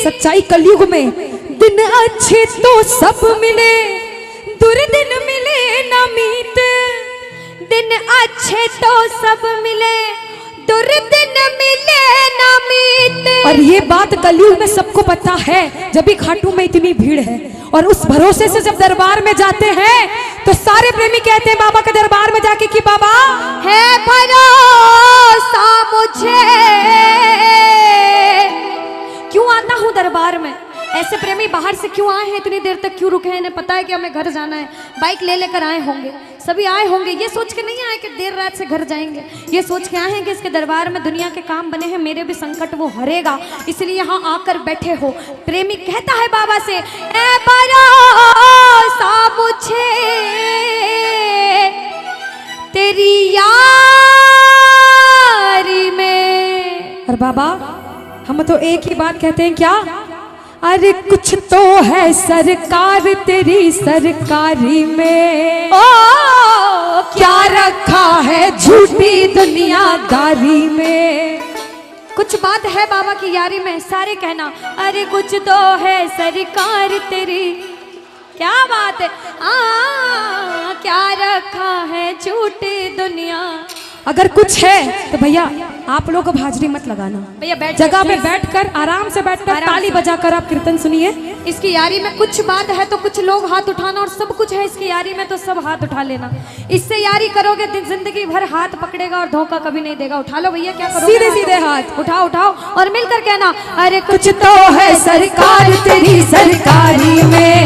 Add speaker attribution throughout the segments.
Speaker 1: सच्चाई कलयुग में। दिन अच्छे तो सब मिले, दुर्दिन मिले ना मीत।
Speaker 2: दिन अच्छे तो सब मिले, दुर्दिन मिले ना मीत।
Speaker 1: और ये बात कलयुग में सबको पता है, जब भी खाटू में इतनी भीड़ है। और उस भरोसे से जब दरबार में जाते हैं तो सारे प्रेमी कहते हैं बाबा के दरबार में जाके कि बाबा
Speaker 2: है भरोसा मुझे। क्यों आता हूँ दरबार में? ऐसे प्रेमी बाहर से क्यों आए हैं, इतनी देर तक क्यों रुके हैं? इन्हें पता है कि हमें घर जाना है, बाइक ले लेकर आए होंगे, सभी आए होंगे। ये सोच के नहीं आए कि देर रात से घर जाएंगे, ये सोच के आए हैं कि इसके दरबार में दुनिया के काम बने हैं, मेरे भी संकट वो हरेगा, इसलिए यहाँ आकर बैठे हो। प्रेमी कहता है बाबा से, ऐ भरोसा मुझे तेरी यारी में।
Speaker 1: और बाबा हम तो एक ही बात कहते हैं, क्या? अरे कुछ तो है सरकार तेरी सरकारी में,
Speaker 2: ओ
Speaker 1: क्या रखा है झूठी दुनियादारी में।
Speaker 2: कुछ बात है बाबा की यारी में, सारे कहना अरे कुछ तो है सरकार तेरी। क्या बात है, क्या रखा है झूठी दुनिया।
Speaker 1: अगर कुछ है तो भैया आप लोग अब हाजिरी मत लगाना,
Speaker 2: भैया बैठ
Speaker 1: जगह पे बैठकर आराम से बैठकर ताली बजाकर आप कीर्तन सुनिए।
Speaker 2: इसकी यारी में कुछ बात है तो कुछ लोग हाथ उठाना, और सब कुछ है इसकी यारी में तो सब हाथ उठा लेना। इससे यारी करोगे जिंदगी भर हाथ पकड़ेगा और धोखा कभी नहीं देगा। उठा लो भैया, क्या करोगे?
Speaker 1: सीधे सीधे हाथ
Speaker 2: उठाओ उठाओ और मिलकर कहना अरे
Speaker 1: कुछ तो है सरकार तेरी सरकारी में,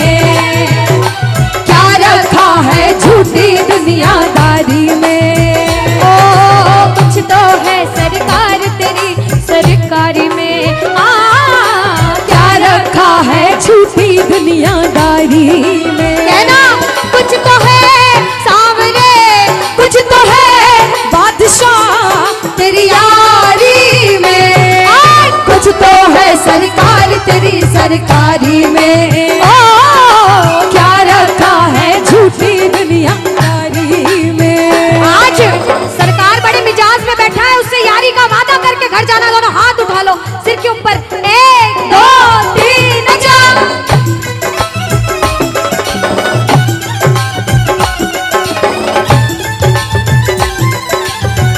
Speaker 1: क्या रखा है झूठी दुनियादारी में।
Speaker 2: कुछ तो है सरकार तेरी सरकारी में,
Speaker 1: क्या रखा है झूठी दुनियादारी में।
Speaker 2: कहना कुछ तो है सामने,
Speaker 1: कुछ तो है बादशाह तेरी यारी में, कुछ तो है सरकार तेरी सरकारी में। क्या रखा है झूठी दुनियादारी में।
Speaker 2: आज सरकार बड़े मिजाज में बैठा है, उससे यारी का वादा करके घर जाना। दोनों हाथ उठा लो सिर के ऊपर, 1 2 3 जा।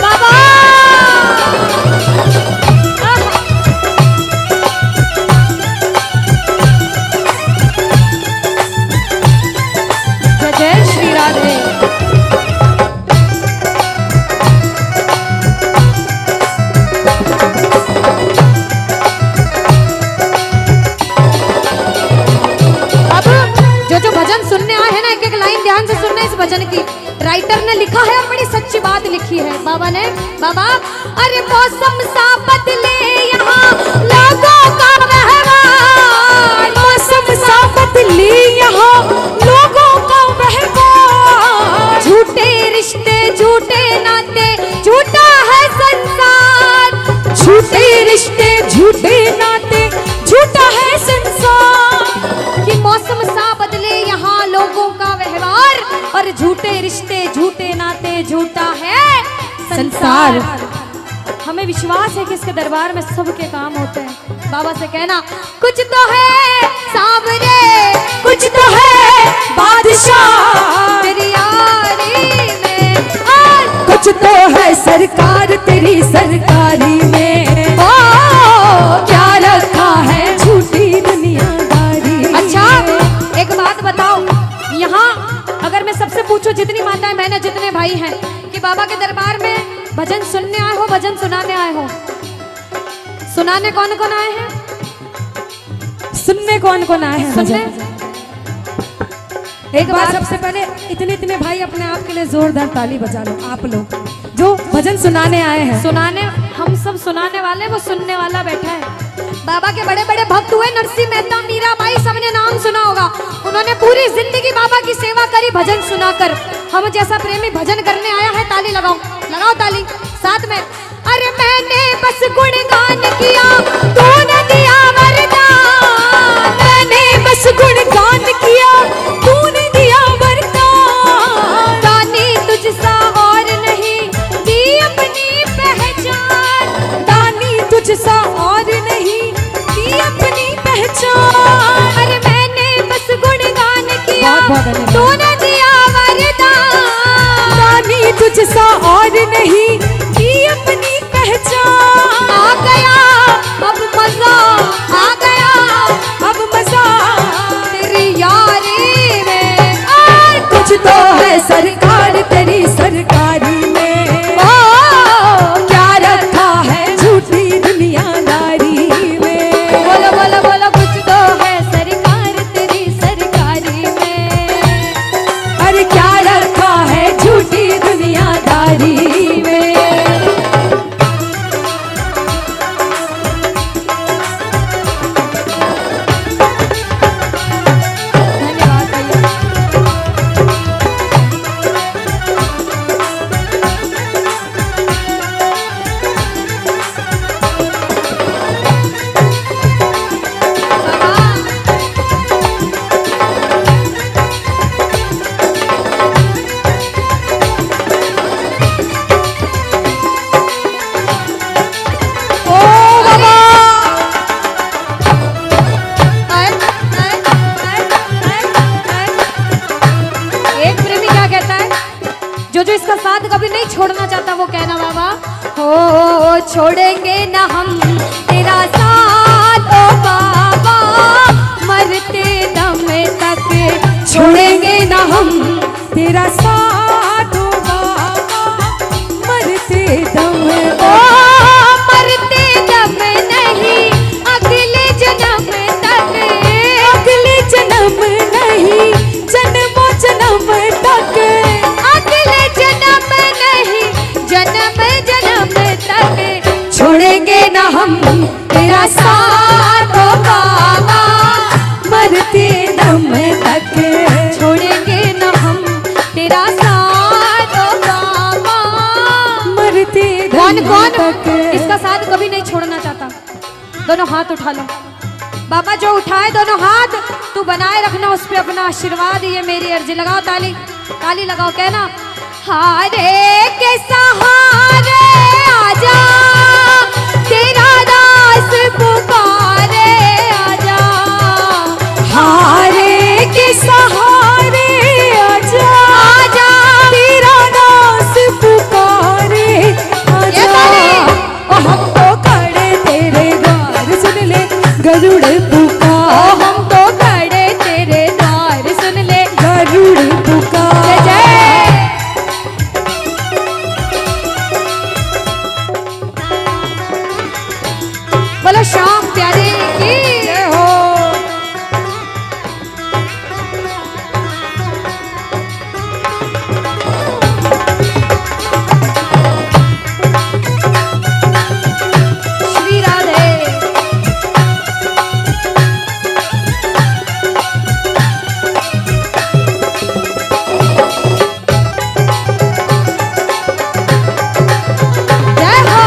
Speaker 2: बाबा जय जय श्री राधे। जो भजन सुनने आए हैं ना, एक एक लाइन ध्यान से सुनना इस भजन की। राइटर ने लिखा है और बड़ी सच्ची बात लिखी है बाबा ने। बाबा अरे मौसम सा बदले यहाँ लोगों का व्यवहार,
Speaker 1: मौसम सा बदले यहाँ लोगों का व्यवहार।
Speaker 2: झूठे रिश्ते झूठे नाते झूठा है संसार,
Speaker 1: झूठे रिश्ते झूठे नाते झूठा है संसार।
Speaker 2: कि मौसम सा बदले यहाँ लोगों का व्यवहार, और झूठे रिश्ते झूठे नाते झूठा है संसार। हमें विश्वास है कि इसके दरबार में सबके काम होते हैं। बाबा से कहना कुछ तो है सामने,
Speaker 1: कुछ तो है बादशाह
Speaker 2: तेरी यारी में,
Speaker 1: कुछ तो है सरकार तेरी सरकारी में। क्या रखा है झूठी दुनियादारी।
Speaker 2: अच्छा एक बात बताओ, यहाँ अगर मैं सबसे पूछूं, जितनी माताएं बहनें जितने भाई हैं, कि बाबा के दरबार में भजन सुनने आए हो भजन सुनाने आए हो? सुनाने कौन कौन आए हैं?
Speaker 1: सुनने कौन कौन आए हैं?
Speaker 2: सुनने
Speaker 1: एक बार सबसे पहले इतने भाई अपने आप के लिए जोरदार ताली बजा लो, आप लोग जो भजन सुनाने आए हैं।
Speaker 2: सुनाने हम सब सुनाने वाले, वो सुनने वाला बैठा है। बाबा के बड़े बड़े भक्त हुए, नरसिंह मेहता, मीराबाई, सबने नाम सुना होगा। उन्होंने पूरी जिंदगी बाबा की सेवा करी भजन सुनाकर। हम जैसा प्रेमी भजन करने आया है, ताली लगाओ, लगाओ ताली साथ में। अरे मैंने बस गुणगान किया, तूने दिया वरदान।
Speaker 1: मैंने बस गुणगान किया, तूने दिया वरदान।
Speaker 2: दानी तुझसा और नहीं दी अपनी पहचान,
Speaker 1: दानी तुझसा और नहीं दी अपनी पहचान। मुझसा और नहीं की अपनी पहचान।
Speaker 2: आ गया अब मजा, आ गया
Speaker 1: अब मजा
Speaker 2: तेरी यारी में।
Speaker 1: और कुछ तो है सरकार तेरी सरकारी में,
Speaker 2: ओ
Speaker 1: क्या रखा है झूठी दुनियादारी में।
Speaker 2: बोलो बोलो बोलो, कुछ तो है सरकार तेरी सरकारी में।
Speaker 1: अरे क्या रखा है झूठी दुनियादारी में।
Speaker 2: धन्यवाद भैया।
Speaker 1: ओ बाबा
Speaker 2: एक प्रेमी क्या कहता है, जो इसका साथ कभी नहीं छोड़ना चाहता वो कहना बाबा, हो छोड़ेंगे ना हम तेरा साथ ओ बाबा, मरते दम तक
Speaker 1: छोड़ेंगे ना हम तेरा साथ ओ बाबा, मरते दम
Speaker 2: ओ मरते दम नहीं अगले जन्म तक,
Speaker 1: अगले जन्म नहीं जन्मों जन्म तक,
Speaker 2: अगले जन्म नहीं जन्म जन्म तक
Speaker 1: छोड़ेंगे ना हम तेरा साथ ओ बाबा, मरते दम तक।
Speaker 2: छोड़ेंगे न हम तेरा साथ ओ बाबा।
Speaker 1: मरते
Speaker 2: कौन
Speaker 1: दम
Speaker 2: कौन
Speaker 1: तक।
Speaker 2: इसका साथ कभी नहीं छोड़ना चाहता? दोनों हाथ उठा लो बाबा, जो उठाए दोनों हाथ तू बनाए रखना उस पे अपना आशीर्वाद, ये मेरी अर्जी। लगाओ ताली, ताली लगाओ, कहना हारे के सहारे आजा, तेरा दास पुकारे आजा।
Speaker 1: हारे के सहारे आजा,
Speaker 2: आजा
Speaker 1: तेरा दास पुकारे
Speaker 2: ये
Speaker 1: आजा।
Speaker 2: ताली।
Speaker 1: ओ हम तो खड़े तेरे द्वार सुन ले गरुड़
Speaker 2: ओ
Speaker 1: पुकार,
Speaker 2: हम तो खड़े तेरे द्वार सुन ले।
Speaker 1: गरुड़
Speaker 2: जय
Speaker 1: पुकार।
Speaker 2: जय। बोलो श्याम प्यारे की
Speaker 1: जय हो।
Speaker 2: श्री राधे। जय हो।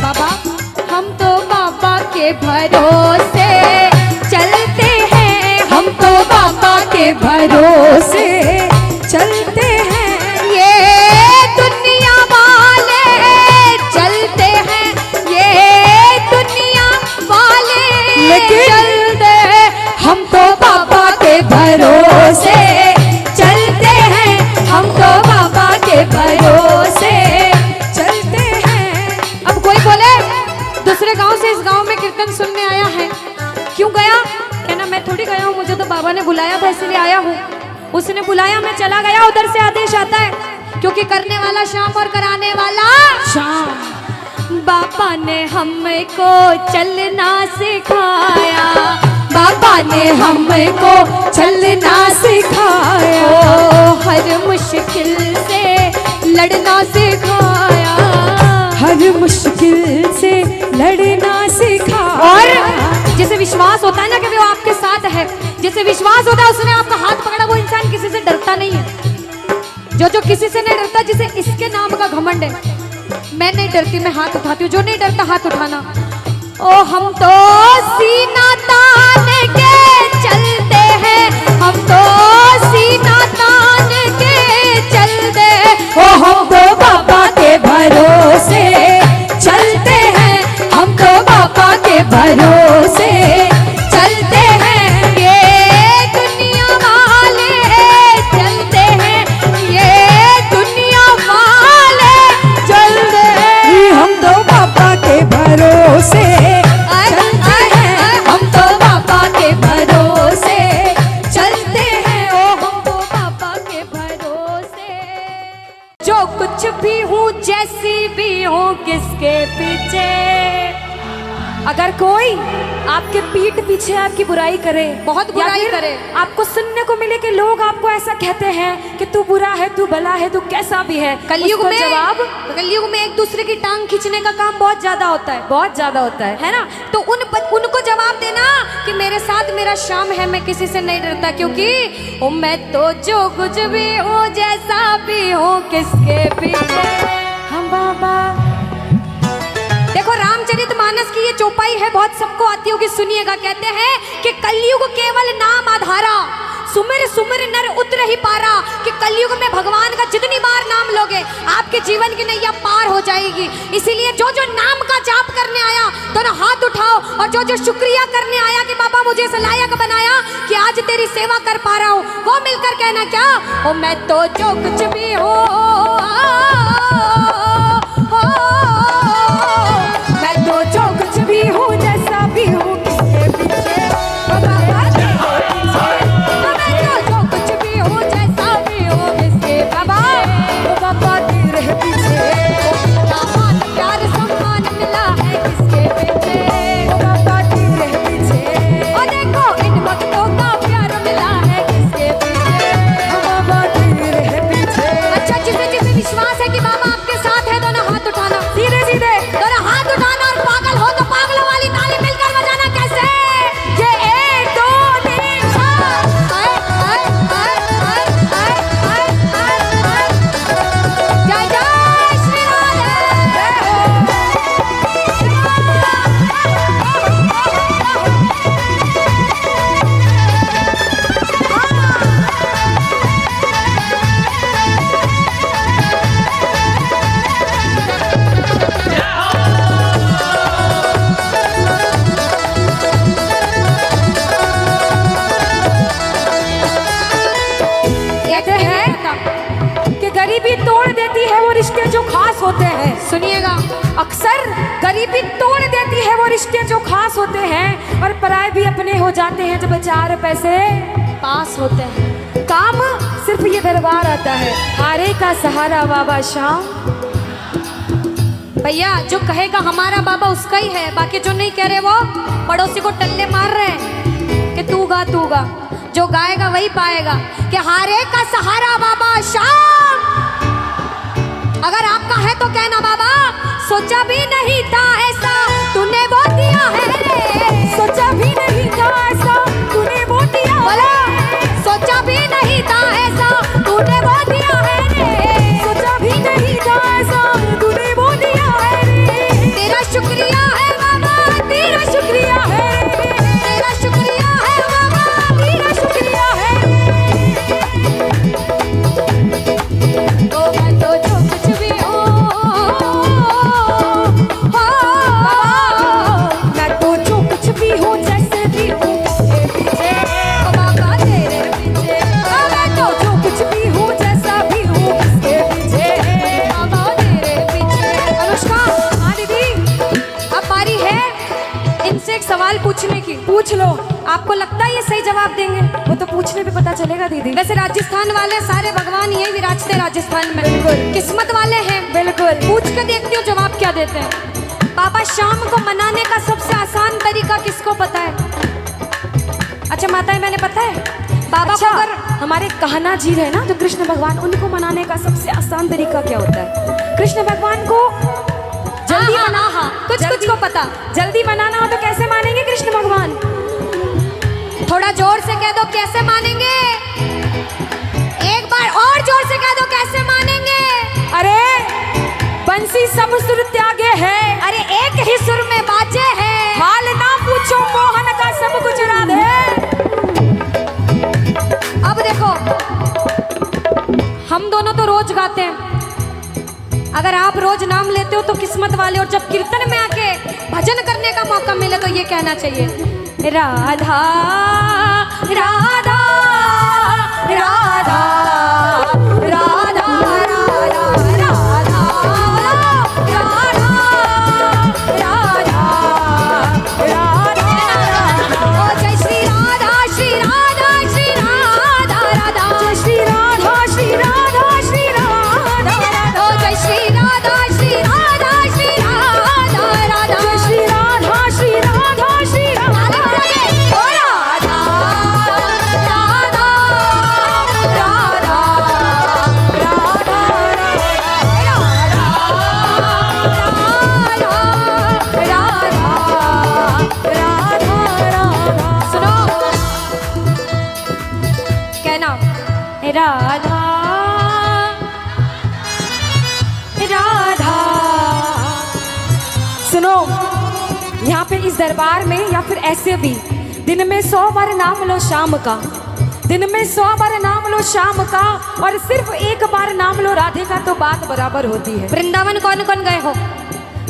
Speaker 2: बाबा हम तो बाबा के भरोसे चलते हैं,
Speaker 1: हम तो बाबा के भरोसे चलते हैं,
Speaker 2: ये दुनिया वाले चलते हैं, ये दुनिया वाले
Speaker 1: लेकिन
Speaker 2: चलते हैं।
Speaker 1: हम तो बाबा के भरोसे चलते हैं, हम तो बाबा के भरोसे चलते हैं।
Speaker 2: अब कोई बोले दूसरे गांव से इस गांव में कीर्तन सुनने आया है, क्यों गया? कहना मैं थोड़ी गया हूँ, मुझे तो बाबा ने बुलाया था इसलिए आया हूँ। उसने बुलाया, मैं चला गया, उधर से आदेश आता है, क्योंकि करने वाला श्याम और कराने वाला
Speaker 1: शाम।
Speaker 2: बाबा ने हमको चलना सिखाया,
Speaker 1: बाबा ने हमको चलना सिखाया,
Speaker 2: ओ हर मुश्किल से लड़ना सिखाया,
Speaker 1: हर मुश्किल से लड़ना सिखाया।
Speaker 2: और जिसे विश्वास होता है ना कि वो आपके साथ है, जिसे विश्वास होता है उसने आपका हाथ पकड़ा, वो इंसान किसी से डरता नहीं है। जो किसी से नहीं डरता, जिसे इसके नाम का घमंड है, मैं नहीं डरती, मैं हाथ उठाती हूँ। जो नहीं डरता हाथ उठाना। ओ हम तो सीना तान के चलते हैं, हम तो सीना तान के चलते हैं।
Speaker 1: ओ हम तो बाबा के भरोसे चलते हैं, हम तो बाबा के भरोसे कोई आपके पीठ पीछे आपकी बुराई करे,
Speaker 2: बहुत
Speaker 1: या
Speaker 2: बुराई
Speaker 1: फिर
Speaker 2: करे।
Speaker 1: आपको सुनने को मिले कि लोग आपको ऐसा कहते हैं कि तू बुरा है, तू भला है, तू कैसा भी है,
Speaker 2: कलयुग
Speaker 1: उसको
Speaker 2: में कलयुग में एक दूसरे की टांग खींचने का काम बहुत ज्यादा होता है,
Speaker 1: बहुत ज्यादा होता
Speaker 2: है ना। तो उनको जवाब देना कि मेरे साथ मेरा शाम है, मैं किसी से नहीं डरता, क्योंकि ओ मैं तो जो कुछ भी हूँ, जैसा भी हूँ, किसके पीछे हम बाबा। देखो रामचरितमानस की ये चौपाई है, बहुत सबको आती होगी, सुनिएगा। कहते हैं कि कलयुग केवल नाम आधारा, सुमिर सुमिर नर उतर ही पारा। कि कलयुग में भगवान का जितनी बार नाम लोगे आपके जीवन की नैया पार हो जाएगी। इसीलिए जो जो नाम का जाप करने आया दोनों हाथ उठाओ, और जो जो शुक्रिया करने आया कि बाबा मुझे इस लायक बनाया कि आज तेरी सेवा कर पा रहा हूँ, वो मिलकर कहना क्या, ओ मैं तो जो कुछ भी हूँ,
Speaker 1: मैं तो जो कुछ भी हूँ, जैसा भी हूँ, किसके पीछे बाबा तेरे पीछे।
Speaker 2: मैं तो जो कुछ भी हूँ, जैसा भी हूँ, किसके
Speaker 1: बाबा बाबा तेरे पीछे।
Speaker 2: मान प्यार सम्मान मिला है, किसके पीछे
Speaker 1: बाबा तेरे पीछे।
Speaker 2: और देखो इन भक्तों का प्यार मिला है, किसके पीछे
Speaker 1: बाबा तेरे पीछे।
Speaker 2: अच्छा, जिसे जिसे विश्वास है कि बाबा आपके साथ है, दोनों हाथ उठाना,
Speaker 1: सीधे सीधे
Speaker 2: दोनों हाथ उठाना। और पागल हो तो पागलों वाली ताली मिलकर बजाना। कैसे?
Speaker 1: ये 1 2 3
Speaker 2: जय जय श्री
Speaker 1: कहते हैं कि गरीबी तोड़ देती है वो रिश्ते जो खास होते हैं।
Speaker 2: सुनिएगा,
Speaker 1: अक्सर गरीबी तोड़ देती है वो रिश्ते जो खास होते हैं, और पराए भी अपने हो जाते हैं जब 4 पैसे
Speaker 2: पास होते हैं।
Speaker 1: काम सिर्फ ये दरबार आता है, हारे का सहारा बाबा शाम।
Speaker 2: भैया जो कहेगा हमारा बाबा उसका ही है, बाकी जो नहीं कह रहे वो पड़ोसी को टल्ले मार रहे हैं कि तू गा तू गा। जो गाएगा वही पाएगा कि हारे का सहारा बाबा शाम। अगर आपका है तो कहना बाबा सोचा भी नहीं था ऐसा तूने वो दिया है रे।
Speaker 1: सोचा भी नहीं था ऐसा तूने वो दिया
Speaker 2: बोला, सोचा भी नहीं था ऐसा तूने वो दिया है रे।
Speaker 1: सोचा भी नहीं था ऐसा तूने वो दिया है रे।
Speaker 2: तेरा शुक्रिया है बाबा,
Speaker 1: तेरा शुक्रिया है,
Speaker 2: तेरा शुक्रिया है बाबा,
Speaker 1: तेरा शुक्रिया है।
Speaker 2: तो मैं तो जो कुछ भी हूँ,
Speaker 1: मैं तो जो कुछ भी हूँ, जैसे भी हूँ, किसके पीछे
Speaker 2: बाबा तेरे पीछे।
Speaker 1: मैं तो जो कुछ भी हूँ, जैसा भी हूँ, किसके पीछे
Speaker 2: बाबा तेरे पीछे।
Speaker 1: अनुष्का, हाँ दीदी,
Speaker 2: अब बारी है इनसे एक सवाल पूछने की।
Speaker 1: पूछ लो।
Speaker 2: आपको लगता है ये सही जवाब देंगे?
Speaker 1: वो तो पूछने पे पता चलेगा दीदी।
Speaker 2: वैसे राजस्थान वाले सारे भगवान यही विराजते हैं राजस्थान में,
Speaker 1: बिल्कुल।
Speaker 2: किस्मत वाले हैं।
Speaker 1: बिल्कुल।
Speaker 2: पूछ के देखती हूँ जवाब क्या देते हैं। बाबा शाम को मनाने का सबसे आसान तरीका किसको पता है? अच्छा माताएं, मैंने पता है बाबा
Speaker 1: अच्छा,
Speaker 2: को अगर
Speaker 1: हमारे कहना जी है ना, जो कृष्ण भगवान, उनको मनाने का सबसे आसान तरीका क्या होता है? कृष्ण भगवान को जल्दी
Speaker 2: हाँ,
Speaker 1: मना,
Speaker 2: हाँ, कुछ कुछ को पता।
Speaker 1: जल्दी मनाना हो तो कैसे मानेंगे कृष्ण भगवान?
Speaker 2: थोड़ा जोर से कह दो कैसे मानेंगे। एक बार और जोर से कह दो कैसे मानेंगे।
Speaker 1: अरे बंसी सब सुर त्यागे है,
Speaker 2: अरे एक ही सुर में बाजे है।
Speaker 1: हाल ना पूछो मोहन का सब कुछ राधे।
Speaker 2: अब देखो हम दोनों तो रोज गाते हैं, अगर आप रोज नाम लेते हो तो किस्मत वाले। और जब कीर्तन में आके भजन करने का मौका मिले तो ये कहना चाहिए, राधा राधा राधा राधा राधा राधा राधा। ओ जय श्री राधा श्री राधा श्री राधा राधा।
Speaker 1: जय श्री राधा श्री राधा श्री राधा राधा।
Speaker 2: ओ जय श्री राधा श्री राधा श्री राधा राधा।
Speaker 1: जय श्री राधा श्री राधा राधा राधा। सुनो, यहाँ पे इस दरबार में या फिर ऐसे भी दिन में 100 बार नाम लो शाम का, दिन में 100 बार नाम लो शाम का, और सिर्फ एक बार नाम लो राधे का तो बात बराबर होती है।
Speaker 2: वृंदावन कौन कौन गए हो?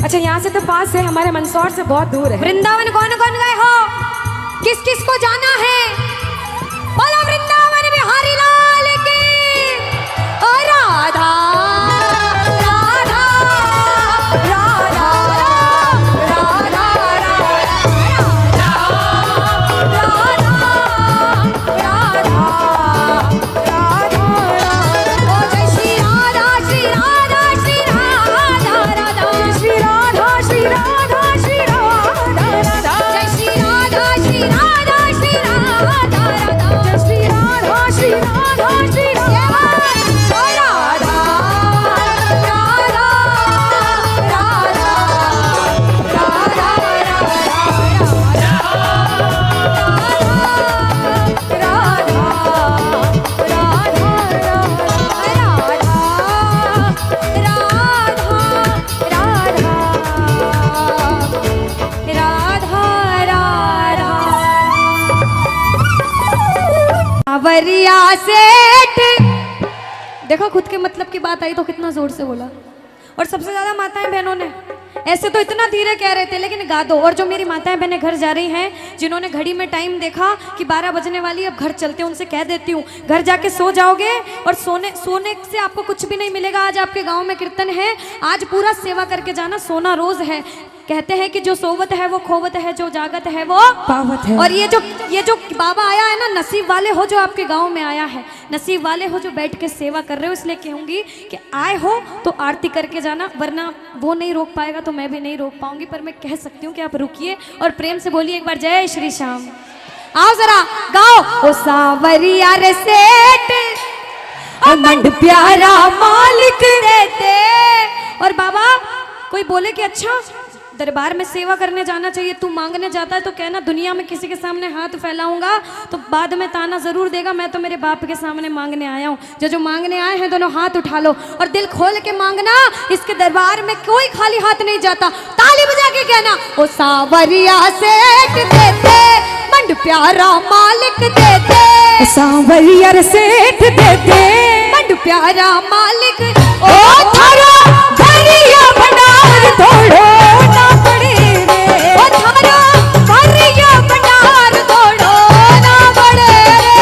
Speaker 1: अच्छा, यहाँ से तो पास है, हमारे मंदसौर से बहुत दूर है।
Speaker 2: वृंदावन कौन कौन गए हो? किस किस को जाना है? बोलो वृंदावन बिहारी लाल की। ओ राधा राधा राधा राधा राधा। ओ जय श्री राधा श्री राधा श्री राधा राधा।
Speaker 1: श्री राधा श्री राधा श्री राधा राधा।
Speaker 2: जय श्री राधा श्री राधा श्री राधा राधा।
Speaker 1: जय श्री राधा श्री राधा श्री राधा।
Speaker 2: ओ राधा राधा सावरिया सेठ। देखो, खुद के मतलब की बात आई तो कितना जोर से बोला। और सबसे ज्यादा माताएं बहनों ने, ऐसे तो इतना धीरे कह रहे थे लेकिन गा दो। और जो मेरी माताएं बहनें घर जा रही हैं, जिन्होंने घड़ी में टाइम देखा कि 12 बजने वाली, अब घर चलते हैं, उनसे कह देती हूँ घर जाके सो जाओगे और सोने से आपको कुछ भी नहीं मिलेगा। आज आपके गांव में कीर्तन है, आज पूरा सेवा करके जाना, सोना रोज है। कहते हैं कि जो सोवत है वो खोवत है, जो जागत है वो
Speaker 1: पावत है।
Speaker 2: और ये जो बाबा आया है ना, नसीब वाले हो जो आपके गांव में आया है, नसीब वाले हो जो बैठ के सेवा कर रहे हो। इसलिए कहूंगी कि आए हो तो आरती करके जाना, वरना वो नहीं रोक पाएगा तो मैं भी नहीं रोक पाऊंगी। पर मैं कह सकती हूँ कि आप रुकिए और प्रेम से बोलिए एक बार जय श्री श्याम। आओ जरा गाओ। ओ सावरिया रे सेठ,
Speaker 1: मंड प्यारा मालिक
Speaker 2: देते। और बाबा कोई बोले कि अच्छा दरबार में सेवा करने जाना चाहिए, तू मांगने जाता है तो कहना दुनिया में किसी के सामने हाथ फैलाऊंगा तो बाद में ताना जरूर देगा। मैं तो मेरे बाप के सामने मांगने आया हूँ। जो मांगने आए हैं दोनों हाथ उठा लो और दिल खोल के मांगना। इसके दरबार में कोई खाली हाथ नहीं जाता। ताली बजा के कहना, ओ सावरिया सेठ देते, मंड प्यारा मालिक देते।
Speaker 1: सांवरिया सेठ देते,
Speaker 2: मंड प्यारा मालिक।
Speaker 1: ओ थारा भरिया भंडार तोड़ो ना पड़े रे।
Speaker 2: ओ थारा भरिया भंडार तोड़ो ना पड़े रे।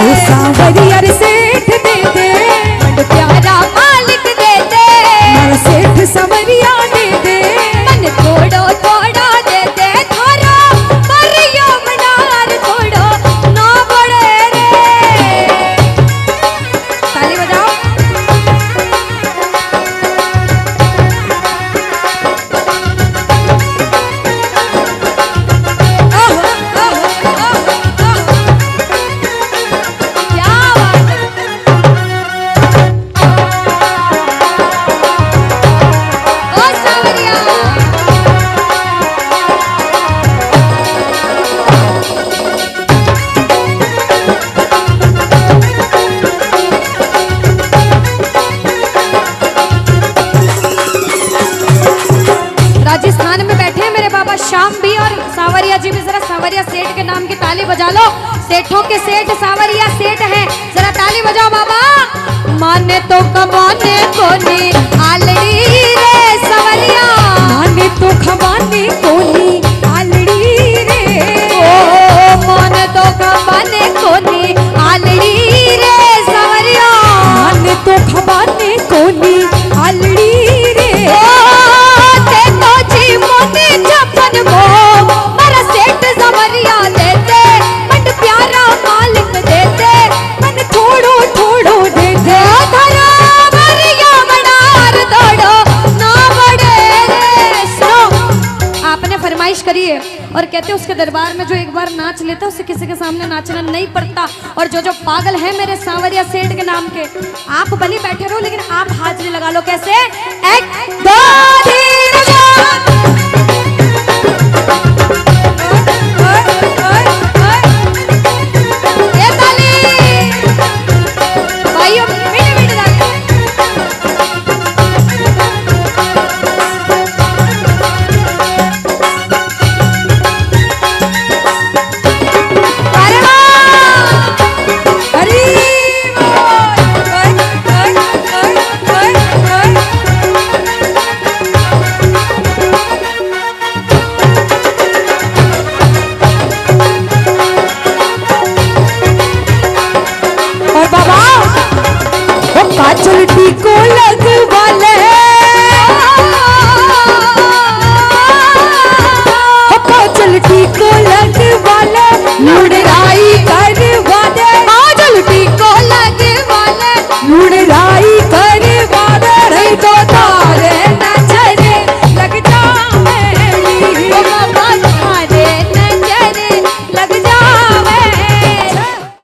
Speaker 1: ओ सांवरिया सेठ देते,
Speaker 2: मंड प्यारा मालिक देते।
Speaker 1: मारा सेठ सांवरिया देते,
Speaker 2: मन तोड़ो तोड़ो देते। थारा भरिया भंडार तोड़ो ना पड़े रे। ताली बजाओ। राजस्थान में बैठे हैं मेरे बाबा श्याम भी और सावरिया जी भी। जरा सावरिया सेठ के नाम की ताली बजा लो। सेठों के सेठ सावरिया सेठ हैं, जरा ताली बजाओ बाबा। माने तो कमाने को नहीं आलड़ी रे सवरिया,
Speaker 1: माने तो खवाने कोनी आलड़ी रे।
Speaker 2: ओ माने तो कमाने को नहीं आलड़ी रे सवरिया,
Speaker 1: माने तो खवाने कोनी आलड़ी रे।
Speaker 2: देखो जी मोने छप्पन वो मरा सेठ सवरिया देते। मंड प्यारा मालिक देते,
Speaker 1: मन थोड़ो थोड़ो देते।
Speaker 2: धरा भरिया भंडार तोड़ो ना पड़े रे। सुनो, आपने फरमाइश करी है और कहते उसके दरबार में जो एक बार नाच लेता उसे किसी के सामने नाचना नहीं पड़ता। और जो पागल है मेरे सांवरिया सेठ के नाम के, आप भले बैठे रहो लेकिन आप हाजिरी लगा लो। कैसे? 1 2 3 4।